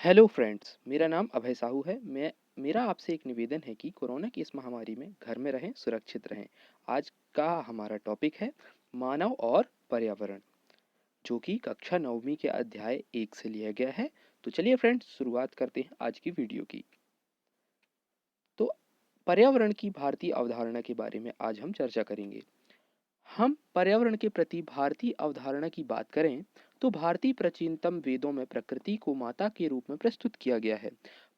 Hello friends, मेरा नाम अभय साहू है। मेरा आपसे एक निवेदन है कि कोरोना की इस महामारी में घर में रहें, सुरक्षित रहें। आज का हमारा टॉपिक है मानव और पर्यावरण, जो कि कक्षा नवमीं के अध्याय 1 से लिया गया है। तो चलिए फ्रेंड्स, शुरुआत करते हैं आज की वीडियो की। तो पर्यावरण की भारतीय अवधारणा के बारे में आज हम चर्चा करेंगे। हम पर्यावरण के प्रति भारतीय अवधारणा की बात करें तो भारतीय प्राचीनतम वेदों में प्रकृति को माता के रूप में प्रस्तुत किया गया है।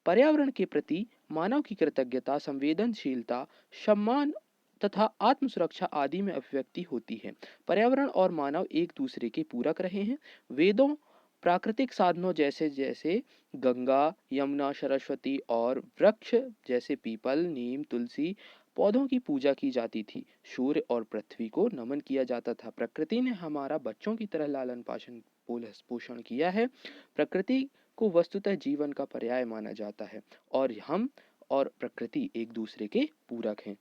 पर्यावरण के प्रति मानव की कृतज्ञता, संवेदनशीलता, सम्मान तथा आत्म सुरक्षा आदि में अभिव्यक्ति होती है। पर्यावरण और मानव एक दूसरे के पूरक रहे हैं। वेदों प्राकृतिक साधनों जैसे जैसे गंगा, यमुना, सरस्वती और वृक्ष जैसे पीपल, नीम, तुलसी पौधों की पूजा की जाती थी। सूर्य और पृथ्वी को नमन किया जाता था। प्रकृति ने हमारा बच्चों की तरह लालन पालन पोषण किया है। प्रकृति को वस्तुतः जीवन का पर्याय माना जाता है और हम और प्रकृति एक दूसरे के पूरक हैं।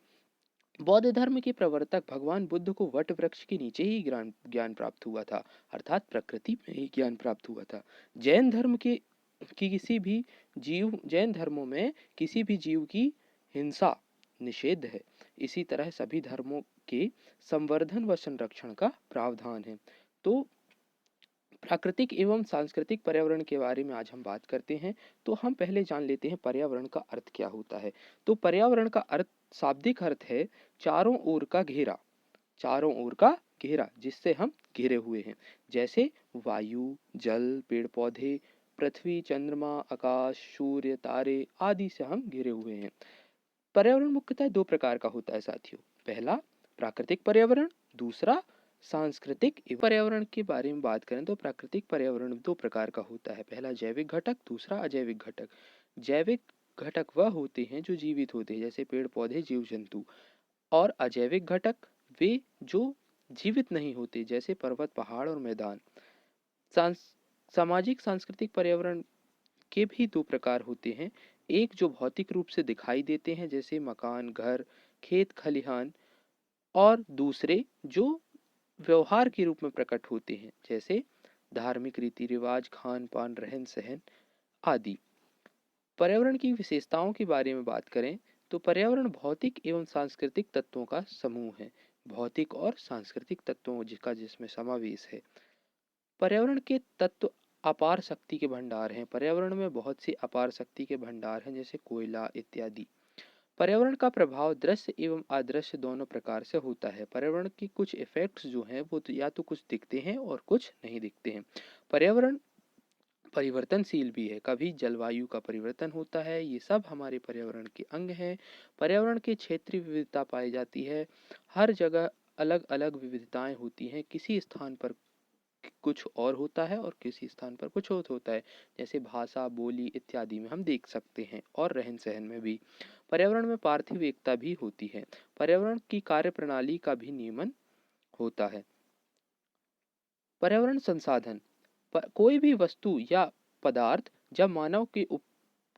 बौद्ध धर्म के प्रवर्तक भगवान बुद्ध को वट वृक्ष के नीचे ही ज्ञान प्राप्त हुआ था, अर्थात प्रकृति में ही ज्ञान प्राप्त हुआ था। जैन धर्म के कि किसी भी जैन धर्मों में किसी भी जीव की हिंसा निषेध है। इसी तरह सभी धर्मों के संवर्धन व संरक्षण का प्रावधान है। तो प्राकृतिक एवं सांस्कृतिक पर्यावरण के बारे में आज हम बात करते हैं। तो हम पहले जान लेते हैं पर्यावरण का अर्थ क्या होता है। तो पर्यावरण का अर्थ, शाब्दिक अर्थ है चारों ओर का घेरा। चारों ओर का घेरा जिससे हम घिरे हुए हैं, जैसे वायु, जल, पेड़ पौधे, पृथ्वी, चंद्रमा, आकाश, सूर्य, तारे आदि से हम घिरे हुए हैं। पर्यावरण मुख्यतः दो प्रकार का होता है साथियों। पहला प्राकृतिक पर्यावरण, दूसरा सांस्कृतिक। पर्यावरण के बारे में बात करें तो प्राकृतिक पर्यावरण दो प्रकार का होता है। पहला जैविक घटक, दूसरा अजैविक घटक। जैविक घटक वह होते हैं जो जीवित होते हैं, जैसे पेड़ पौधे, जीव जंतु। और अजैविक घटक वे जो जीवित नहीं होते, जैसे पर्वत, पहाड़ और मैदान। सामाजिक सांस्कृतिक पर्यावरण के भी दो प्रकार होते हैं। एक जो भौतिक रूप से दिखाई देते हैं, जैसे मकान, घर, खेत, खलिहान। और दूसरे जो व्यवहार के रूप में प्रकट होते हैं, जैसे धार्मिक रीति रिवाज, खान पान, रहन सहन आदि। पर्यावरण की विशेषताओं के बारे में बात करें तो पर्यावरण भौतिक एवं सांस्कृतिक तत्वों का समूह है। भौतिक और सांस्कृतिक तत्वों जिसका जिसमें समावेश है। पर्यावरण के तत्व अपार शक्ति के भंडार हैं। पर्यावरण में बहुत सी अपार शक्ति के भंडार हैं, जैसे कोयला इत्यादि। पर्यावरण का प्रभाव दृश्य एवं अदृश्य दोनों प्रकार से होता है। पर्यावरण की कुछ इफेक्ट्स जो हैं वो तो या तो कुछ दिखते हैं और कुछ नहीं दिखते हैं। पर्यावरण परिवर्तनशील भी है, कभी जलवायु का परिवर्तन होता है, ये सब हमारे पर्यावरण के अंग हैं। पर्यावरण के क्षेत्रीय विविधता पाई जाती है। हर जगह अलग अलग विविधताएं होती हैं। किसी स्थान पर कुछ और होता है और किसी स्थान पर कुछ और होता है, जैसे भाषा, बोली इत्यादि में हम देख सकते हैं, और रहन सहन में भी। पर्यावरण में पार्थिव एकता भी होती है। पर्यावरण की कार्य प्रणाली का भी नियमन होता है। पर्यावरण संसाधन, कोई भी वस्तु या पदार्थ जब मानव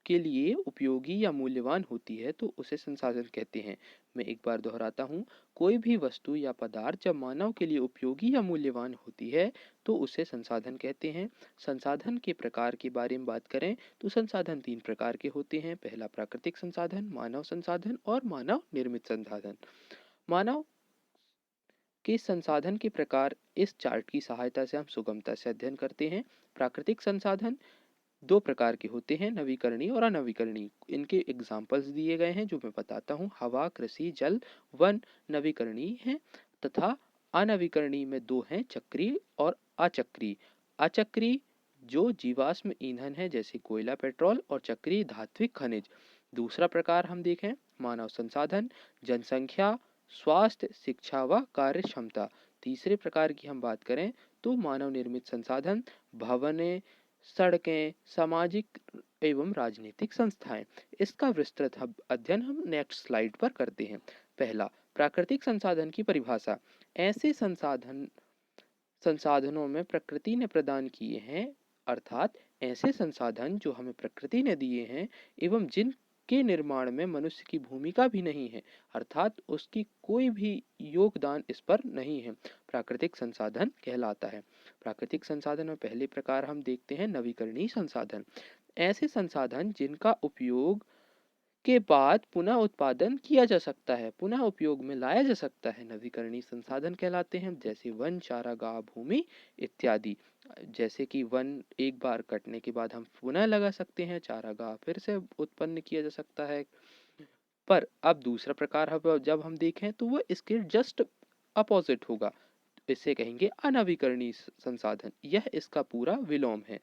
के लिए उपयोगी या मूल्यवान होती है तो उसे संसाधन कहते हैं। मैं एक बार दोहराता हूँ, कोई भी वस्तु या पदार्थ जब मानव के लिए उपयोगी या मूल्यवान होती है तो उसे संसाधन कहते हैं। संसाधन के प्रकार के बारे में बात करें तो संसाधन तीन प्रकार के होते हैं। पहला प्राकृतिक संसाधन, मानव संसाधन और मानव निर्मित संसाधन। मानव के संसाधन के प्रकार इस चार्ट की सहायता से हम सुगमता से अध्ययन करते हैं। प्राकृतिक संसाधन दो प्रकार के होते हैं, नवीकरणीय और अनवीकरणीय। इनके एग्जाम्पल्स दिए गए हैं जो मैं बताता हूँ। हवा, कृषि, जल, वन नवीकरणीय हैं, तथा अनवीकरणीय में दो हैं, चक्रीय और अचक्रीय। अचक्रीय जो जीवाश्म ईंधन है, जैसे कोयला, पेट्रोल, और चक्रीय धात्विक खनिज। दूसरा प्रकार हम देखें, मानव संसाधन, जनसंख्या, स्वास्थ्य, शिक्षा व कार्य क्षमता। तीसरे प्रकार की हम बात करें तो मानव निर्मित संसाधन, भवनें, सड़कें, सामाजिक एवं राजनीतिक संस्थाएं। इसका विस्तृत अध्ययन हम नेक्स्ट स्लाइड पर करते हैं। पहला, प्राकृतिक संसाधन की परिभाषा। ऐसे संसाधनों में प्रकृति ने प्रदान किए हैं, अर्थात ऐसे संसाधन जो हमें प्रकृति ने दिए हैं एवं जिनके निर्माण में मनुष्य की भूमिका भी नहीं है, अर्थात उसकी कोई भी योगदान इस पर नहीं है, प्राकृतिक संसाधन कहलाता है। प्राकृतिक संसाधन में पहले प्रकार हम देखते हैं नवीकरणीय संसाधन। ऐसे संसाधन जिनका उपयोग के बाद पुनः उत्पादन किया जा सकता है, पुनः उपयोग में लाया जा सकता है, नवीकरणीय संसाधन कहलाते हैं। जैसे वन, चारागाह, भूमि इत्यादि। जैसे कि वन एक बार कटने के बाद हम पुनः लगा सकते हैं, चारागाह फिर से उत्पन्न किया जा सकता है। पर अब दूसरा प्रकार जब हम देखें तो वो इसके जस्ट अपोजिट होगा। इसे कहेंगे अनवीकरणीय संसाधन। यह इसका पूरा विलोम है।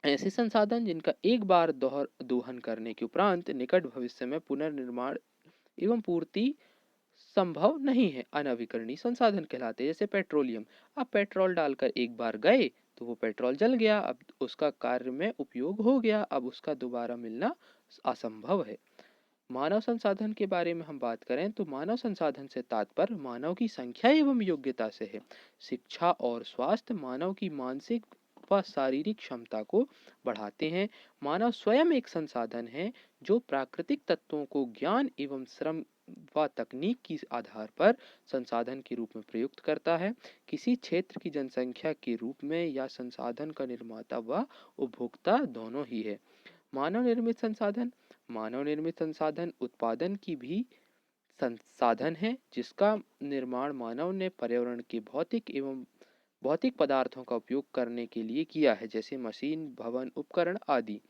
ऐसे संसाधन जिनका एक बार दोहर दोहन करने के उपरांत निकट भविष्य में पुनर्निर्माण एवं पूर्ति संभव नहीं है, अनवीकरणीय संसाधन कहलाते हैं। जैसे पेट्रोलियम, अब पेट्रोल डालकर एक बार गए तो वो पेट्रोल जल गया, अब उसका कार्य में उपयोग हो गया, अब उसका दोबारा मिलना असंभव है। मानव संसाधन के बारे में हम बात करें तो मानव संसाधन से तात्पर्य मानव की संख्या एवं योग्यता से है। शिक्षा और स्वास्थ्य मानव की मानसिक व शारीरिक क्षमता को बढ़ाते हैं। मानव स्वयं एक संसाधन है जो प्राकृतिक तत्वों को ज्ञान एवं श्रम व तकनीक के आधार पर संसाधन के रूप में प्रयुक्त करता है। किसी क्षेत्र की जनसंख्या के रूप में या संसाधन का निर्माता व उपभोक्ता दोनों ही है। मानव निर्मित संसाधन, मानव निर्मित संसाधन उत्पादन की भी संसाधन है जिसका निर्माण मानव ने पर्यावरण के भौतिक पदार्थों का उपयोग करने के लिए किया है। जैसे मशीन, भवन, उपकरण आदि।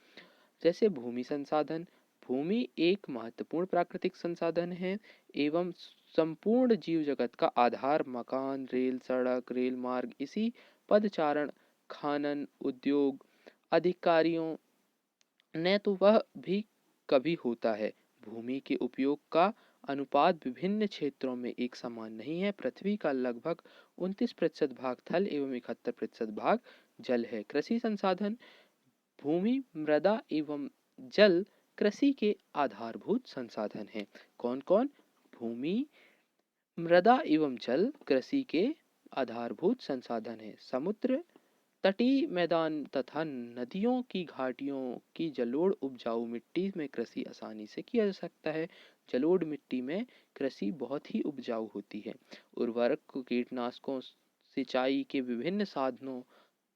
जैसे भूमि संसाधन, भूमि एक महत्वपूर्ण प्राकृतिक संसाधन है एवं संपूर्ण जीव जगत का आधार। मकान, रेल, सड़क, रेल मार्ग, इसी पदचारण, खनन, उद्योग, अधिकारियों ने तो वह भी कभी होता है। भूमि के उपयोग का अनुपात विभिन्न क्षेत्रों में एक समान नहीं है। पृथ्वी का लगभग 29% भाग थल एवं 71% भाग जल है। कृषि संसाधन, भूमि, मृदा एवं जल कृषि के आधारभूत संसाधन हैं। कौन कौन? भूमि, मृदा एवं जल कृषि के आधारभूत संसाधन है। समुद्र तटीय मैदान तथा नदियों की घाटियों की जलोढ़ उपजाऊ मिट्टी में कृषि आसानी से किया जा सकता है। जलोढ़ मिट्टी में कृषि बहुत ही उपजाऊ होती है। उर्वरक, कीटनाशकों, सिंचाई के विभिन्न साधनों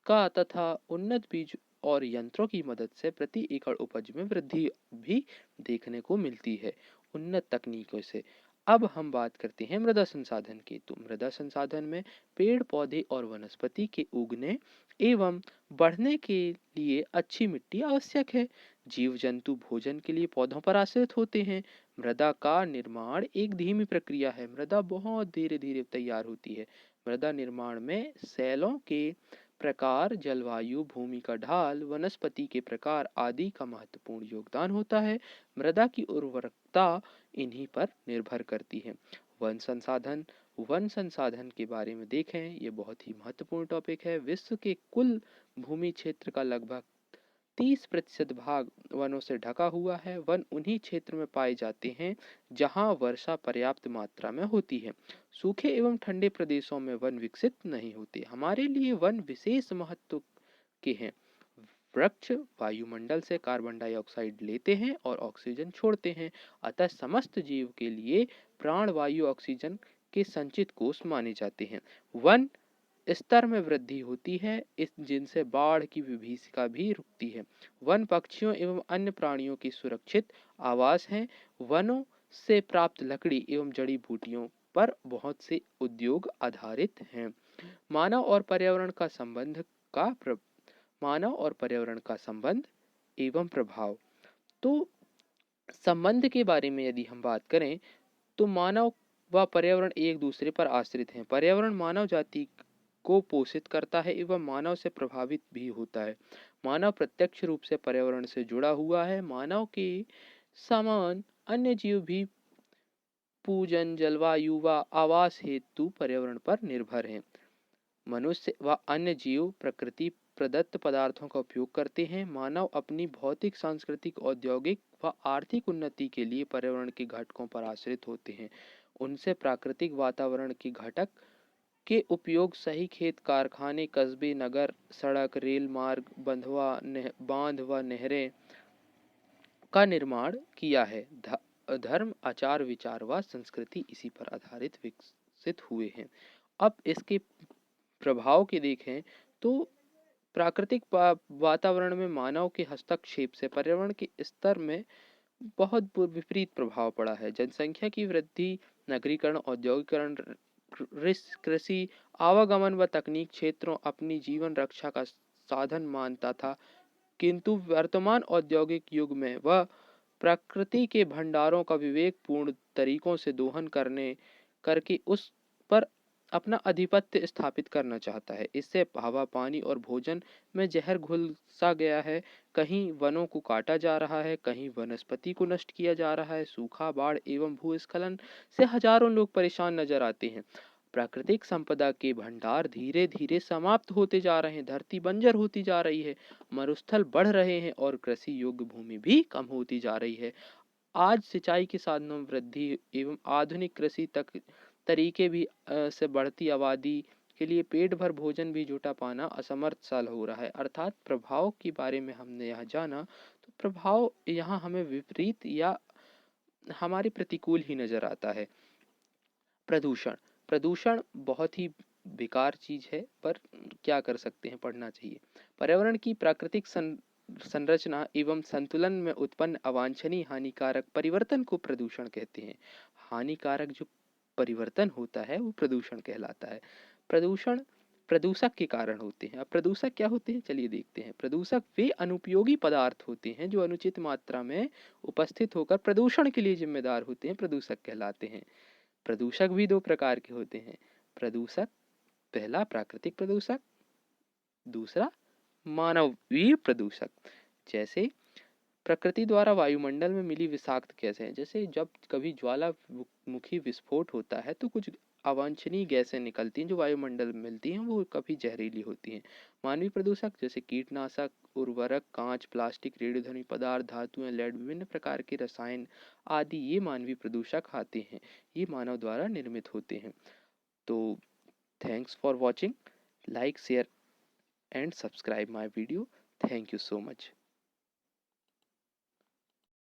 का तथा उन्नत बीज और यंत्रों की मदद से प्रति एकड़ उपज में वृद्धि भी देखने को मिलती है उन्नत तकनीकों से। अब हम बात करते हैं मृदा संसाधन की। तो मृदा संसाधन में पेड़ पौधे और वनस्पति के उगने एवं बढ़ने के लिए अच्छी मिट्टी आवश्यक है। जीव जंतु भोजन के लिए पौधों पर आश्रित होते हैं। मृदा का निर्माण एक धीमी प्रक्रिया है। मृदा बहुत धीरे धीरे तैयार होती है। मृदा निर्माण में सेलों के प्रकार, जलवायु, भूमि का ढाल, वनस्पति के प्रकार आदि का महत्वपूर्ण योगदान होता है। मृदा की उर्वरकता इन्हीं पर निर्भर करती है। वन संसाधन, वन संसाधन के बारे में देखें, ये बहुत ही महत्वपूर्ण टॉपिक है। विश्व के कुल भूमि क्षेत्र का लगभग 30% भाग वनों से ढका हुआ है। वन उन्हीं क्षेत्र में पाए जाते हैं जहां वर्षा पर्याप्त मात्रा में होती है। सूखे एवं ठंडे प्रदेशों में वन विकसित नहीं होते। हमारे लिए वन विशेष महत्व के हैं। वृक्ष वायुमंडल से कार्बन डाइऑक्साइड लेते हैं और ऑक्सीजन छोड़ते हैं, अतः समस्त जीव के लिए प्राणवायु ऑक्सीजन के संचित कोष माने जाते हैं। वन स्तर में वृद्धि होती है, इस जिनसे बाढ़ की विभीषिका भी रुकती है। वन पक्षियों एवं अन्य प्राणियों की सुरक्षित आवास हैं। वनों से प्राप्त लकड़ी एवं जड़ी बूटियों पर बहुत से उद्योग आधारित हैं। मानव और पर्यावरण का संबंध का प्र... मानव और पर्यावरण का संबंध एवं प्रभाव। तो संबंध के बारे में यदि हम बात करें तो मानव व पर्यावरण एक दूसरे पर आश्रित हैं। पर्यावरण मानव जाति को पोषित करता है एवं मानव से प्रभावित भी होता है। मानव प्रत्यक्ष रूप से पर्यावरण से जुड़ा हुआ है। मानव के समान अन्य जीव भी पूजन, जलवायु व आवास हेतु पर्यावरण पर निर्भर हैं। मनुष्य व अन्य जीव प्रकृति प्रदत्त पदार्थों का उपयोग करते हैं। मानव अपनी भौतिक, सांस्कृतिक, औद्योगिक व आर्थिक उन्नति के लिए पर्यावरण के घटकों पर आश्रित होते हैं। उनसे प्राकृतिक वातावरण के घटक के उपयोग सही खेत, कारखाने, कस्बे, नगर, सड़क, रेल मार्ग, बांध व नहरें का निर्माण किया है। धर्म, आचार, विचार व संस्कृति इसी पर आधारित विकसित हुए हैं। अब इसके प्रभाव के देखें तो प्राकृतिक वातावरण में मानव के हस्तक्षेप से पर्यावरण के स्तर में बहुत विपरीत प्रभाव पड़ा है। जनसंख्या की वृद्धि, नगरीकरण, औद्योगिकरण, कृषि, आवागमन व तकनीक क्षेत्रों अपनी जीवन रक्षा का साधन मानता था, किंतु वर्तमान औद्योगिक युग में वह प्रकृति के भंडारों का विवेकपूर्ण तरीकों से दोहन करके उस पर अपना आधिपत्य स्थापित करना चाहता है। इससे हवा, पानी और भोजन में जहर घुलसा गया है। कहीं वनों को काटा जा रहा है, कहीं वनस्पति को नष्ट किया जा रहा है। सूखा, बाढ़ एवं भूस्खलन से हजारों लोग परेशान नजर आते हैं। प्राकृतिक संपदा के भंडार धीरे धीरे समाप्त होते जा रहे हैं, धरती बंजर होती जा रही है, मरुस्थल बढ़ रहे हैं और कृषि योग्य भूमि भी कम होती जा रही है। आज सिंचाई के साधनों में वृद्धि एवं आधुनिक कृषि तक तरीके भी से बढ़ती आबादी के लिए पेट भर भोजन भी जुटा पाना असमर्थ साल हो रहा है। अर्थात प्रभाव के बारे में हमने यहाँ जाना, तो प्रभाव यहाँ हमें विपरीत या हमारे प्रतिकूल ही नजर आता है। प्रदूषण। प्रदूषण बहुत ही बेकार चीज है, पर क्या कर सकते हैं, पढ़ना चाहिए। पर्यावरण की प्राकृतिक संरचना एवं संतुलन में उत्पन्न अवांछनीय हानिकारक परिवर्तन को प्रदूषण कहते हैं। हानिकारक जो परिवर्तन होता है वो प्रदूषण कहलाता है। प्रदूषण प्रदूषक के कारण होते हैं। अब प्रदूषक क्या होते हैं, चलिए देखते हैं। प्रदूषक वे अनुपयोगी पदार्थ होते हैं जो अनुचित मात्रा में उपस्थित होकर प्रदूषण के लिए जिम्मेदार होते हैं, प्रदूषक कहलाते हैं। प्रदूषक भी दो प्रकार के होते हैं। प्रदूषक, पहला प्राकृतिक प्रदूषक, दूसरा मानवीय प्रदूषक। जैसे प्रकृति द्वारा वायुमंडल में मिली विषाक्त गैसें, जैसे जब कभी ज्वालामुखी विस्फोट होता है तो कुछ अवांछनीय गैसें निकलती हैं जो वायुमंडल में मिलती हैं, वो कभी जहरीली होती हैं। मानवीय प्रदूषक जैसे कीटनाशक, उर्वरक, कांच, प्लास्टिक, रेडियोधर्मी पदार्थ, धातुएं, लेड, विभिन्न प्रकार के रसायन आदि ये मानवीय प्रदूषक आते हैं। ये मानव द्वारा निर्मित होते हैं। तो thanks for watching, like, share and subscribe my video. Thank you so much.